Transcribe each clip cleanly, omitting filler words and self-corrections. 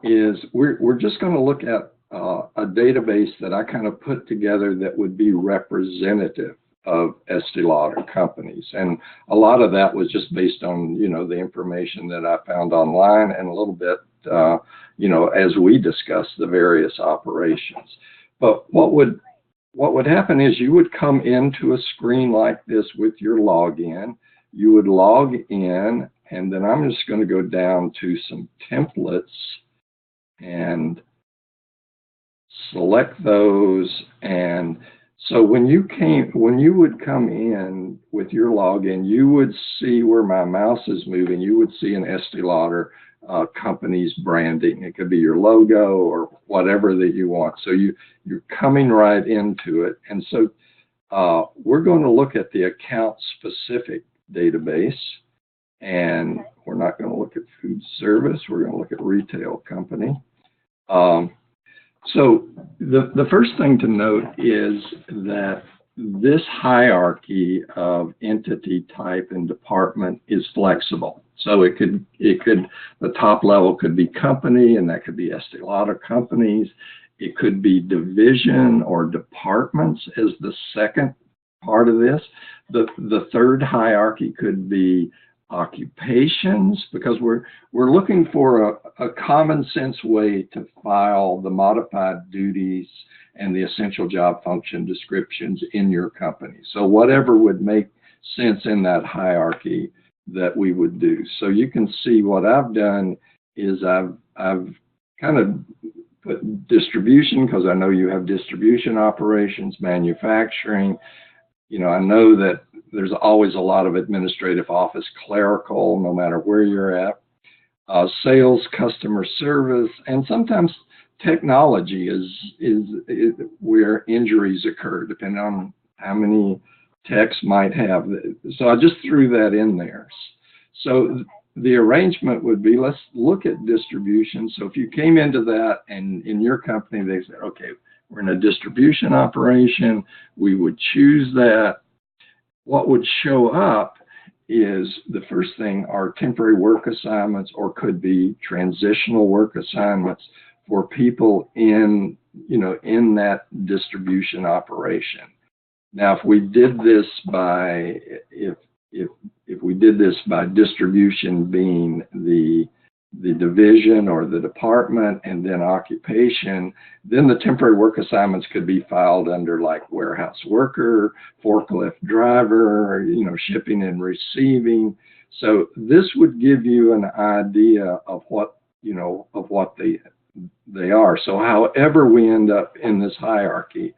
is we're just going to look at a database that I kind of put together that would be representative of Estee Lauder companies. And a lot of that was just based on, the information that I found online and a little bit, as we discussed the various operations. But what would happen is you would come into a screen like this with your login. You would log in, and then I'm just going to go down to some templates and select those. And so when you would come in with your login, you would see where my mouse is moving. You would see an Estee Lauder company's branding. It could be your logo or whatever that you want. So you're coming right into it. And so we're going to look at the account specific database, and we're not going to look at food service. We're going to look at retail company. So the first thing to note is that this hierarchy of entity type and department is flexible. So it could the top level could be company, and that could be Estee Lauder companies. It could be division or departments as the second part of this. The third hierarchy could be occupations, because we're looking for a common sense way to file the modified duties and the essential job function descriptions in your company. So whatever would make sense in that hierarchy that we would do. So you can see what I've done is I've kind of put distribution, because I know you have distribution operations, manufacturing. I know that there's always a lot of administrative office, clerical, no matter where you're at, sales, customer service, and sometimes technology is where injuries occur, depending on how many techs might have. So I just threw that in there. So the arrangement would be, let's look at distribution. So if you came into that and in your company, they said, okay, we're in a distribution operation, we would choose that. What would show up is the first thing are temporary work assignments, or could be transitional work assignments for people in that distribution operation. Now, if we did this by if we did this by distribution being the division or the department, and then occupation, then the temporary work assignments could be filed under like warehouse worker, forklift driver, shipping and receiving. So this would give you an idea of what they are. So however we end up in this hierarchy,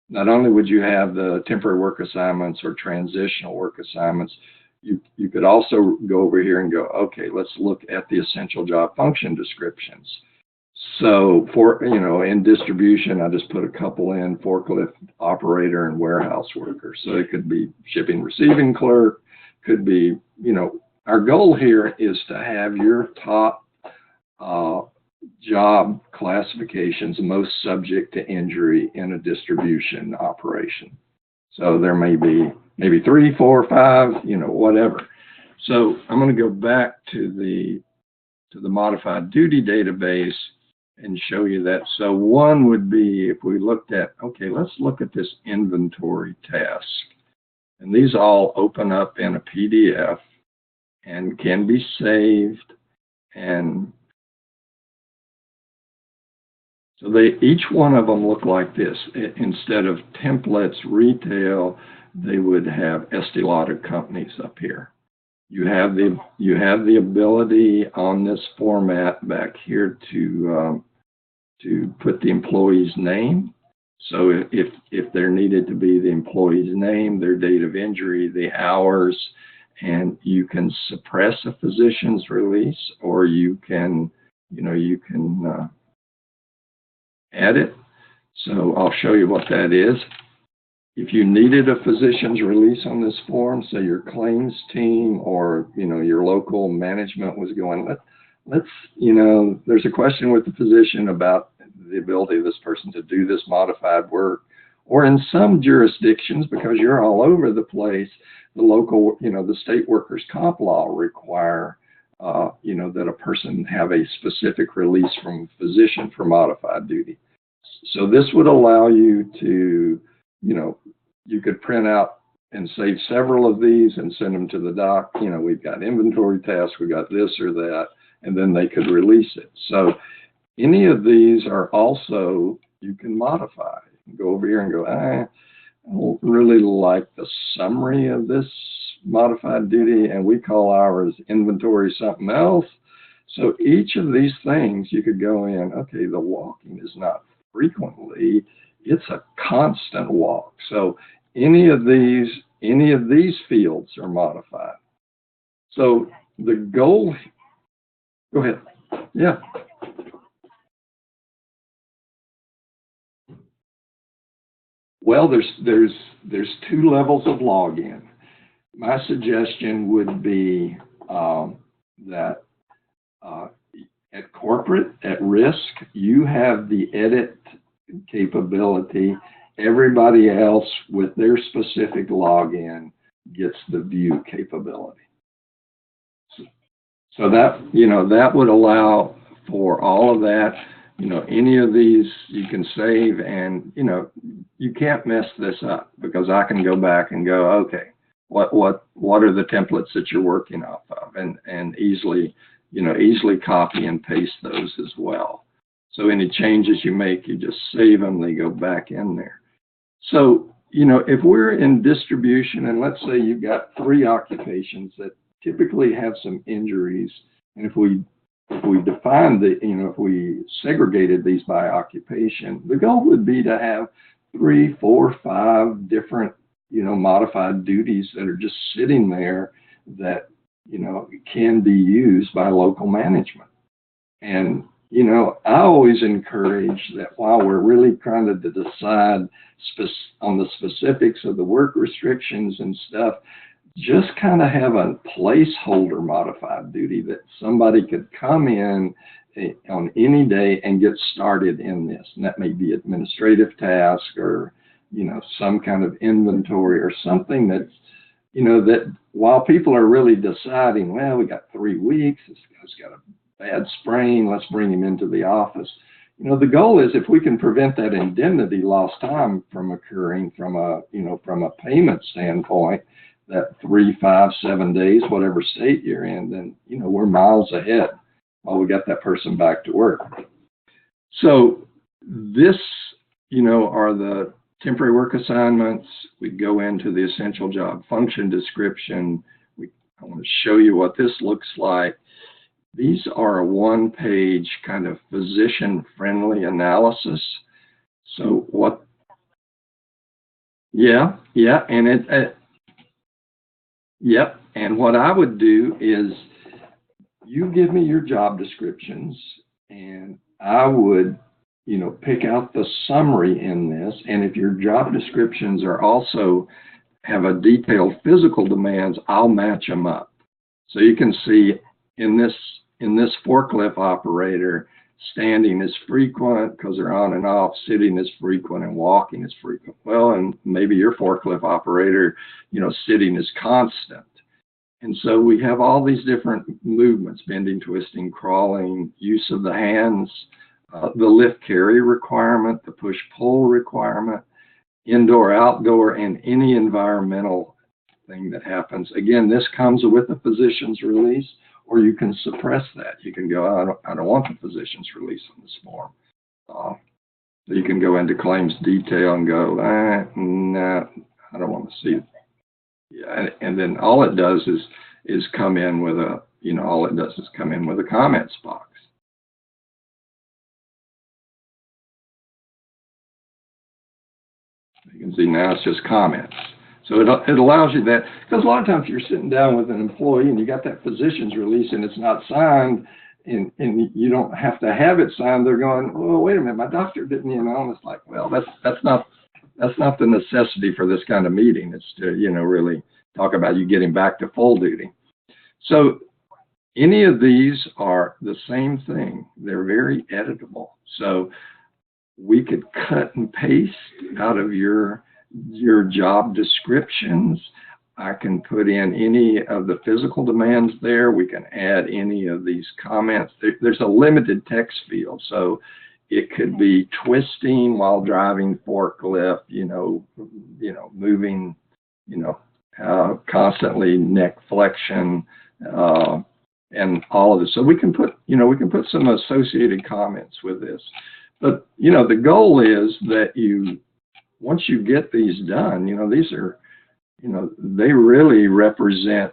not only would you have the temporary work assignments or transitional work assignments, you could also go over here and go, okay, let's look at the essential job function descriptions. So for, in distribution, I just put a couple in: forklift operator and warehouse worker. So it could be shipping receiving clerk, could be, our goal here is to have your top job classifications most subject to injury in a distribution operation. So there may be maybe 3, 4, 5, whatever. So I'm going to go back to the modified duty database and show you that. So one would be, if we looked at, okay, let's look at this inventory task. And these all open up in a PDF and can be saved. And so each one of them look like this. Instead of templates, retail, they would have Estee Lauder companies up here. You have the ability on this format back here to put the employee's name. So if there needed to be the employee's name, their date of injury, the hours, and you can suppress a physician's release, or you can add it. So I'll show you what that is. If you needed a physician's release on this form, say your claims team or your local management was going, there's a question with the physician about the ability of this person to do this modified work. Or in some jurisdictions, because you're all over the place, the local, the state workers' comp law require you know, that a person have a specific release from physician for modified duty. So this would allow you to, you know, you could print out and save several of these and send them to the doc. You know, we've got inventory tasks, we've got this or that, and then they could release it. So any of these are also, you can modify. You can go over here and go, I don't really like the summary of this modified duty, and we call ours inventory something else. So each of these things you could go in, okay, the walking is not frequently, it's a constant walk. So any of these fields are modified. So the goal, go ahead. Yeah. Well, there's two levels of login. My suggestion would be that at corporate, at risk, you have the edit capability. Everybody else with their specific login gets the view capability. So that, you know, that would allow for all of that. You know, any of these you can save, and, you know, you can't mess this up, because I can go back and go, okay, what are the templates that you're working off of, and easily, you know, easily copy and paste those as well. So any changes you make, you just save them, they go back in there. So, you know, if we're in distribution, and let's say you've got 3 occupations that typically have some injuries, and if we define the, you know, if we segregated these by occupation, the goal would be to have 3, 4, 5 different, you know, modified duties that are just sitting there that, you know, can be used by local management. And, you know, I always encourage that while we're really trying to decide on the specifics of the work restrictions and stuff, just kind of have a placeholder modified duty that somebody could come in on any day and get started in this. And that may be administrative task, or, you know, some kind of inventory or something that's, you know, that while people are really deciding, well, we got 3 weeks, this guy's got a bad sprain, let's bring him into the office. You know, the goal is if we can prevent that indemnity lost time from occurring from a, you know, from a payment standpoint, that 3, 5, 7 days, whatever state you're in, then, you know, we're miles ahead while we got that person back to work. So this, you know, are the temporary work assignments. We go into the essential job function description. I want to show you what this looks like. These are a 1-page kind of physician-friendly analysis. So what? Yeah, and yep. And what I would do is, you give me your job descriptions, and I would, you know, pick out the summary in this. And if your job descriptions are also have a detailed physical demands, I'll match them up. So you can see in this forklift operator, standing is frequent because they're on and off, sitting is frequent, and walking is frequent. Well, and maybe your forklift operator, you know, sitting is constant. And so we have all these different movements: bending, twisting, crawling, use of the hands, the lift carry requirement, the push pull requirement, indoor, outdoor, and any environmental thing that happens. Again, this comes with the physician's release, or you can suppress that. You can go, I don't want the physician's release on this form. So you can go into claims detail and go, no, I don't want to see it. Yeah, and then all it does is come in with a, you know, all it does is come in with a comments box. You can see now it's just comments. So it allows you that, because a lot of times you're sitting down with an employee and you got that physician's release and it's not signed, and you don't have to have it signed. They're going, well, wait a minute, my doctor didn't, you know, and it's like, well, that's not the necessity for this kind of meeting. It's to, you know, really talk about you getting back to full duty. So any of these are the same thing. They're very editable. So we could cut and paste out of your job descriptions. I can put in any of the physical demands there. We can add any of these comments. There's a limited text field, so it could be twisting while driving forklift, moving, constantly neck flexion, and all of this. So we can put some associated comments with this. But, the goal is that once you get these done, these are, they really represent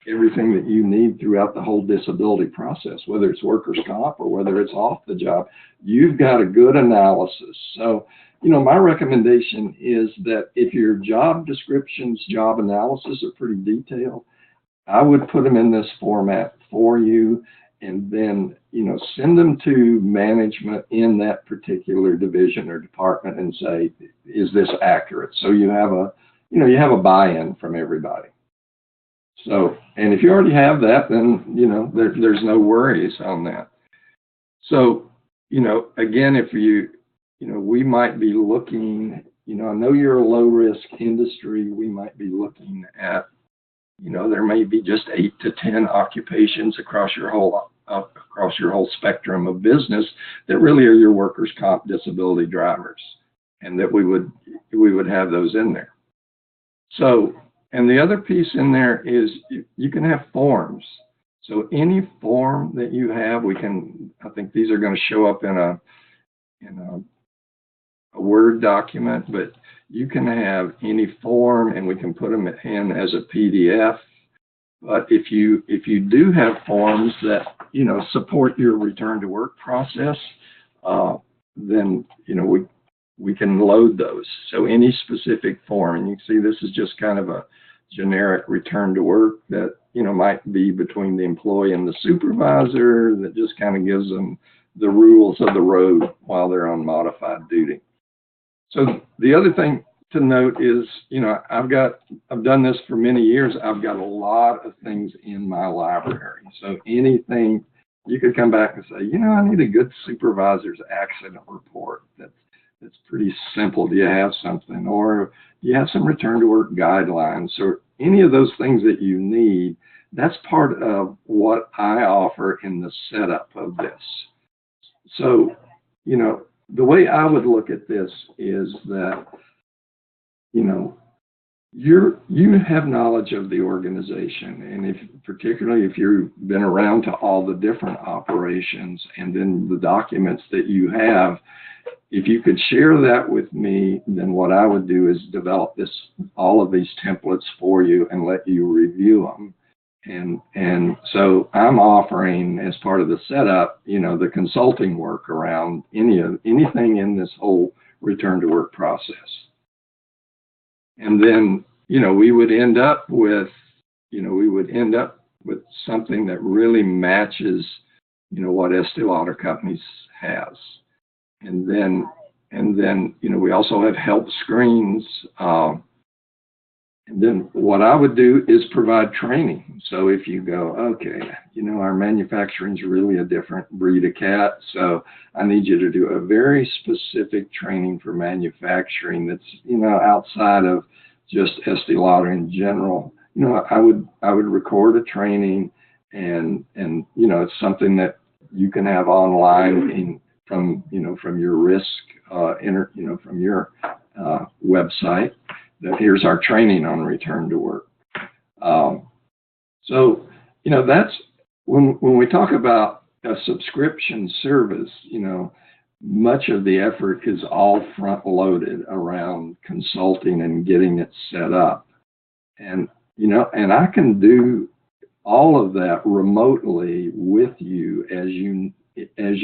everything that you need throughout the whole disability process, whether it's workers' comp or whether it's off the job. You've got a good analysis. So, my recommendation is that if your job descriptions, job analysis are pretty detailed, I would put them in this format for you, and then, send them to management in that particular division or department and say, is this accurate? So you have a buy-in from everybody. So, and if you already have that, then, there's no worries on that. So, again, if we might be looking, I know you're a low risk industry. We might be looking at, there may be just 8 to 10 occupations across your whole spectrum of business that really are your workers' comp disability drivers, and that we would have those in there. So, and the other piece in there is you can have forms. So any form that you have, I think these are going to show up in a Word document, but you can have any form and we can put them in as a PDF. But if you do have forms that, support your return to work process, then, we can load those. So any specific form, and you can see this is just kind of a generic return to work that, might be between the employee and the supervisor, that just kind of gives them the rules of the road while they're on modified duty. So the other thing to note is, I've done this for many years. I've got a lot of things in my library. So anything, you could come back and say, I need a good supervisor's accident report. That's pretty simple. Do you have something? Or do you have some return to work guidelines, or any of those things that you need? That's part of what I offer in the setup of this. So, the way I would look at this is that, you have knowledge of the organization, and particularly if you've been around to all the different operations and then the documents that you have, if you could share that with me, then what I would do is develop all of these templates for you and let you review them. And so I'm offering, as part of the setup, the consulting work around anything in this whole return to work process. And then, we would end up with something that really matches, what Estee Lauder Companies has. And then, we also have help screens. And then what I would do is provide training. So if you go, okay, our manufacturing is really a different breed of cat, so I need you to do a very specific training for manufacturing that's, outside of just Estee Lauder in general. I would record a training, and it's something that you can have online from your risk, from your website. That here's our training on return to work. So, that's when we talk about a subscription service, much of the effort is all front loaded around consulting and getting it set up. And, and I can do all of that remotely with you as you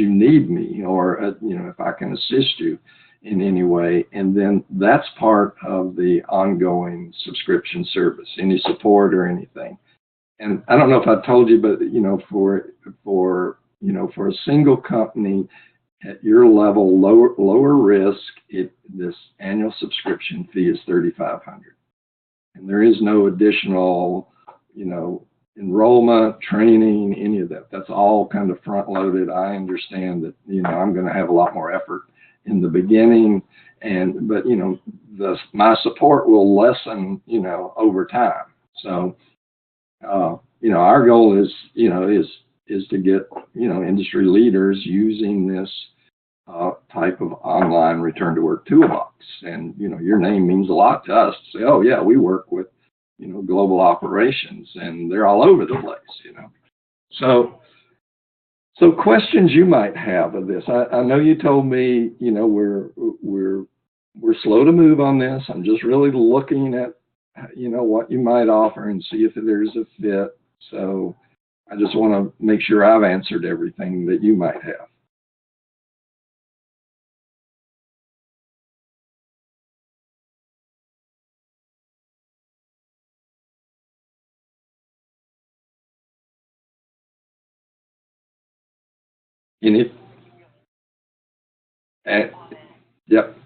need me, or, if I can assist you in any way. And then that's part of the ongoing subscription service, any support or anything. And I don't know if I told you, but, for a single company at your level, lower risk, this annual subscription fee is $3,500. And there is no additional, enrollment, training, any of that. That's all kind of front loaded. I understand that, I'm going to have a lot more effort in the beginning, but my support will lessen, over time. So, our goal is to get, industry leaders using this type of online return to work toolbox. And, your name means a lot to us to say, oh yeah, we work with, global operations, and they're all over the place, So questions you might have of this. I know you told me, we're slow to move on this. I'm just really looking at, what you might offer and see if there's a fit. So I just want to make sure I've answered everything that you might have. Any, yep,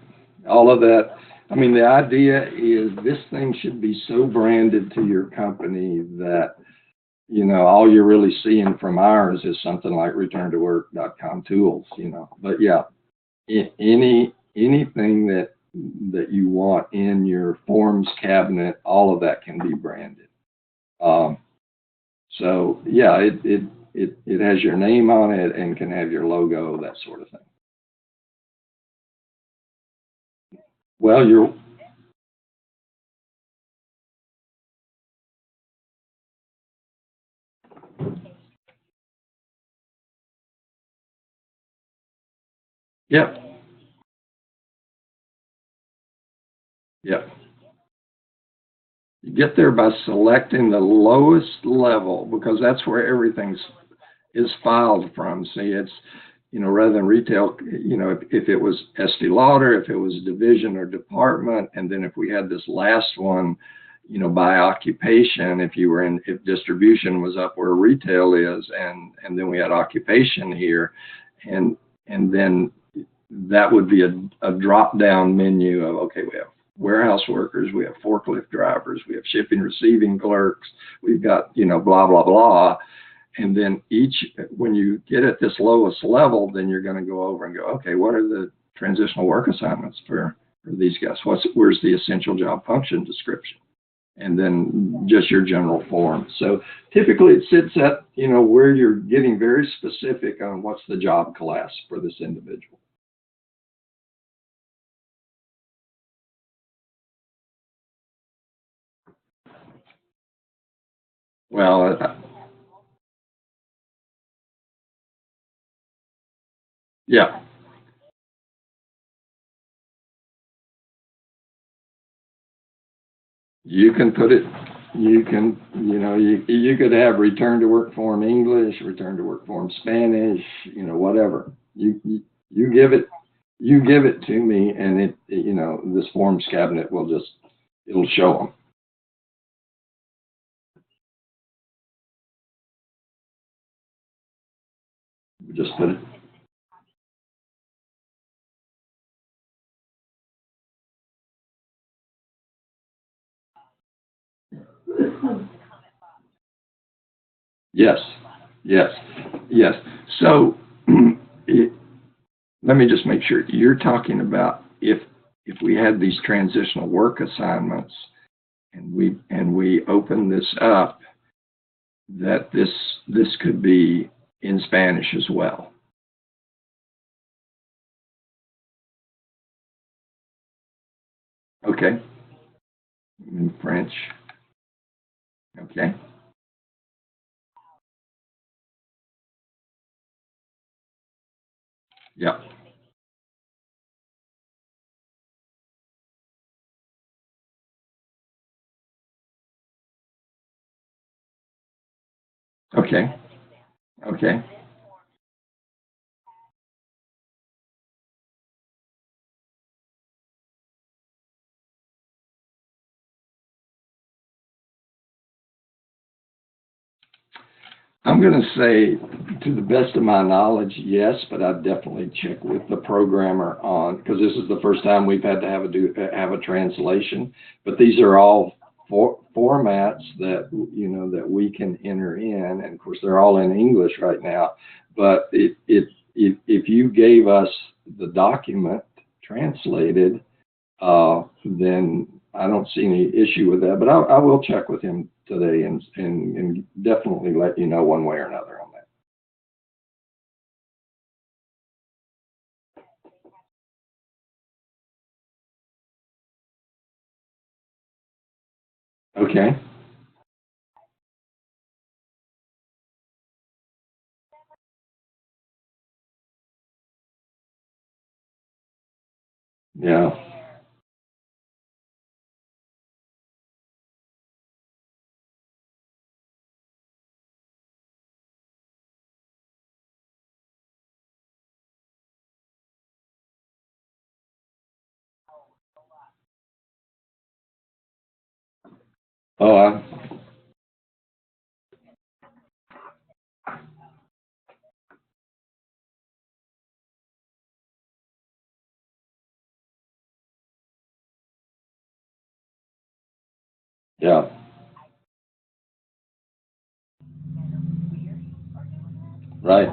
all of that. I mean, the idea is this thing should be so branded to your company that, all you're really seeing from ours is something like returntowork.com tools, But yeah, anything that you want in your forms cabinet, all of that can be branded. So yeah, it has your name on it and can have your logo, that sort of thing. Well, yep, yep. You get there by selecting the lowest level because that's where everything's is filed from. See, it's, rather than retail, if it was Estee Lauder, if it was division or department, and then if we had this last one, by occupation, if distribution was up where retail is, and then we had occupation here, and then that would be a drop down menu of, okay, we have warehouse workers, we have forklift drivers, we have shipping receiving clerks, we've got, blah, blah, blah. And then when you get at this lowest level, then you're going to go over and go, okay, what are the transitional work assignments for these guys? Where's the essential job function description? And then just your general form. So typically it sits at, where you're getting very specific on what's the job class for this individual. Well, yeah, you can put it, you could have return to work form English, return to work form Spanish, whatever. You give it to me, and this forms cabinet it'll show them. Just put it. Yes, yes, yes. So let me just make sure you're talking about if we had these transitional work assignments and we open this up, that this could be in Spanish as well. Okay. In French. Okay. Yep. Okay. Okay. I'm going to say, to the best of my knowledge, yes, but I'd definitely check with the programmer on, because this is the first time we've had to have a translation. But these are all formats that that we can enter in, and of course they're all in English right now. But if you gave us the document translated, then I don't see any issue with that. But I will check with him today and definitely let you know one way or another on that. Okay. Yeah. Oh, yeah. Right.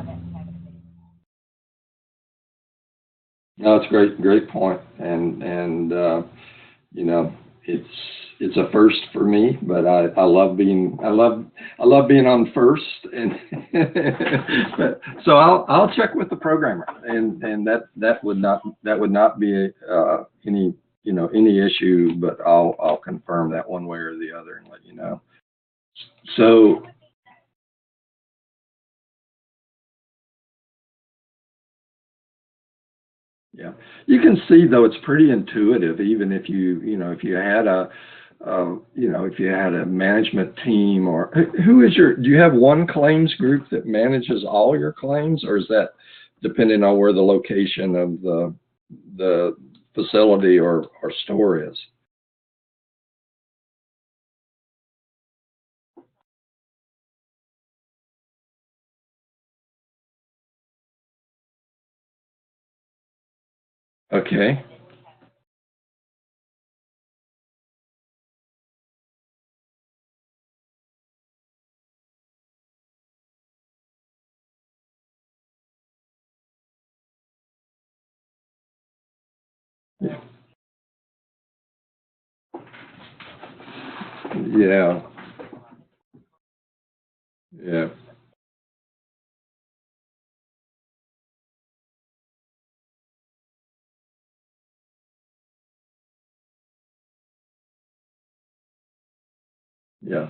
No, it's a great point. And you know, it's it's a first for me, but I love being on first, and so I'll check with the programmer, and that would not be any any issue, but I'll confirm that one way or the other and let you know. So yeah, you can see though it's pretty intuitive, even if if you had if you had a management team, or who is do you have one claims group that manages all your claims, or is that depending on where the location of the facility or store is? Okay. Yeah. Yeah. Yeah. Yeah.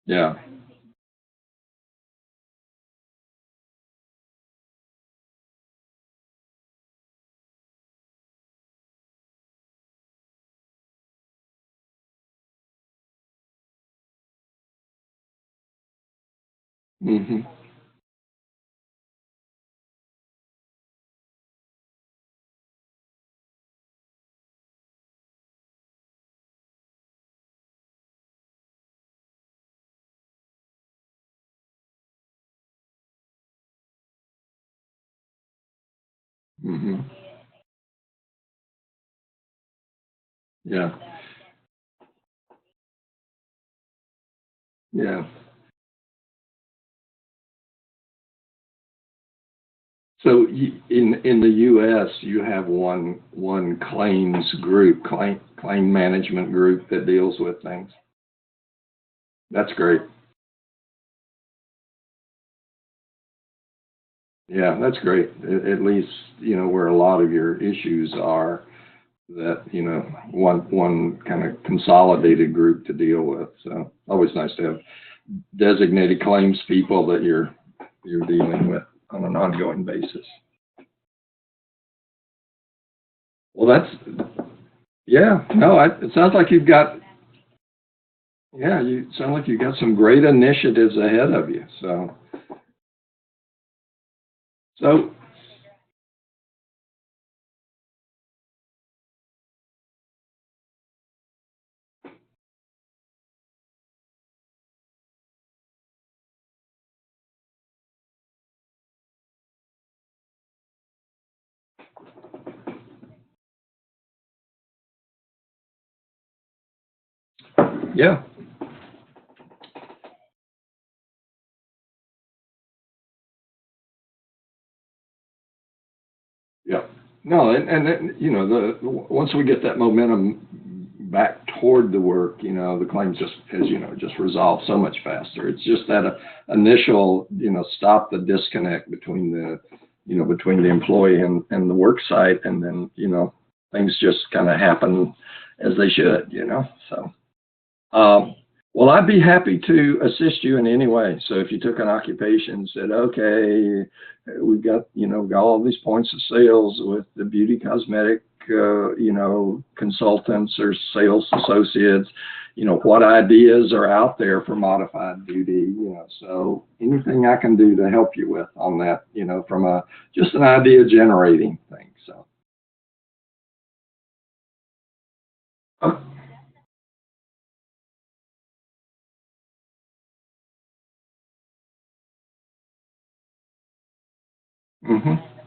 Yeah. Hmm. Hmm. Yeah. Yeah. So in the U.S., you have one claims group, claim management group that deals with things. That's great. Yeah, that's great. At least where a lot of your issues are, that one kind of consolidated group to deal with. So always nice to have designated claims people that you're dealing with on an ongoing basis. Well, yeah. No, it sounds like you've got you sound like you've got some great initiatives ahead of you. So Yeah. Yeah. No, you know, once we get that momentum back toward the work, you know, the claims just, as you know, just resolve so much faster. It's just that initial, you know, stop the disconnect between the, you know, between the employee and the work site, and then, you know, things just kind of happen as they should, you know. So, well, I'd be happy to assist you in any way. So if you took an occupation and said, okay, we've got, you know, got all these points of sales with the beauty cosmetic, you know, consultants or sales associates, you know, what ideas are out there for modified beauty, you know, so anything I can do to help you with on that, you know, from just an idea generating thing. So, oh, mhm.